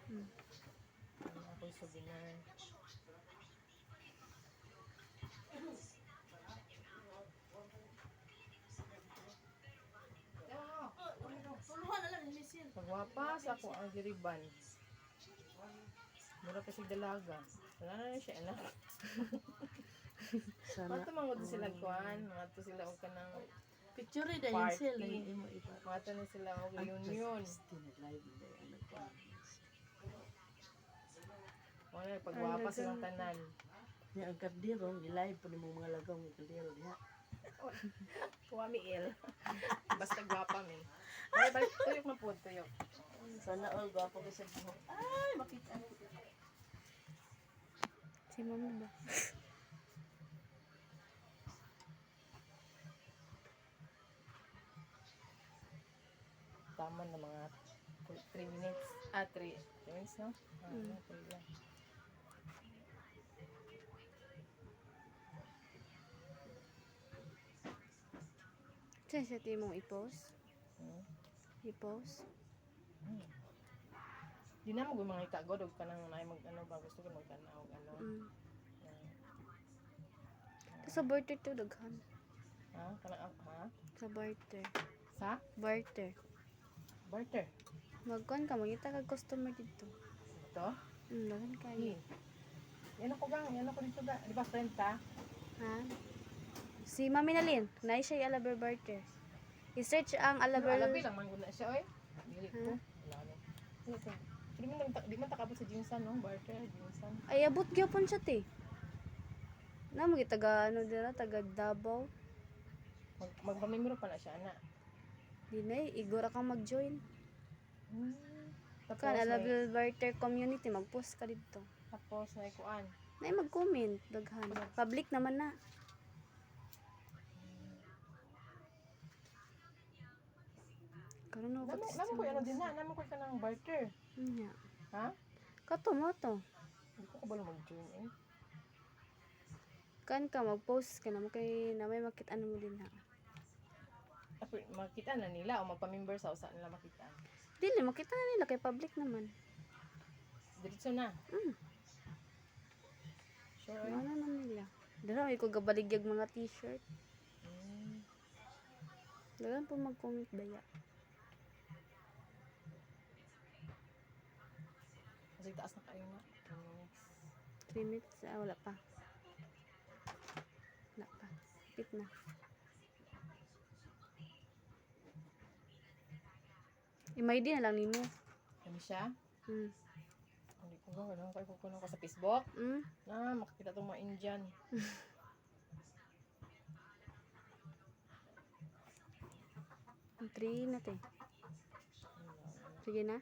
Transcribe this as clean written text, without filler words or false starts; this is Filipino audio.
Ako'y souvenir. Pagwapas ako ang diriban. Mura kasi dalaga. Wala na siya, anak. Mato mangod sila kuan, mato sila og kanang Picture da yun sila. mato na sila og reunion. Wala pagwapas silang tanan. Ni ang kardiro, i-live po ni mga lagaw ng kardiro niya. Kuwami il. Basta gwapa mi. Ay balik tuyok na po, tuyok. Sana all gwapo ko sa buhok. Ay, makita ko. Si mama ba? Tama na mga 3 minutes. 3 minutes, no? 3 lang. Saan siya timong i-post? Hmm. I-post? Di na mo mga ikagod og kanang naay mag ano ba gusto ko magtanaw ano. Sa barter to daghan. Ha? Kanang ha? Sa barter. Sa Barter. barter. Magkuhan ka, magita kag customer dito. Ito? Daghan kayo. Yan ako gang, yan ako dito ga. Di ba friend ta? Ha? Si Mami Nalin, naay siya alaber barter. I-search ang alaber. Alabi lang man gud na siya oy. Dili ko. Wala na. Ito. Di man takabot sa Jinsan no, barter Jinsan. Ay, abot gyapon siya te. Na mo taga ano dira, taga Davao. Magpamembro pa na siya ana. Di na, igora kang mag-join. Tapos Kan alaber barter community, mag-post ka dito. tapos na kuan. Nay mag-comment daghan. Public naman na. Karon na Namo ko ano din na, namo ko kanang barter. Nya. Ha? Kato mo to. Hindi ko kabalo mag-join eh. Kan ka mag-post ka na mo kay na may makita ano mo din ha. Makita na nila o magpa-member sa usa nila makita. Dili makita na nila kay public naman. Diretso na. Sure. Ano na nila. Dara ko gabaligyag mga t-shirt. Dagan po mag-comment daya. Kasi taas na kayo na. 3 minutes, wala pa. Wala pa. Pit na. I-ID na lang nimo. Ano siya? Hindi ko ba, wala ko kukunan ko sa Facebook. Makikita itong mga Indian. 3 na te. Sige na.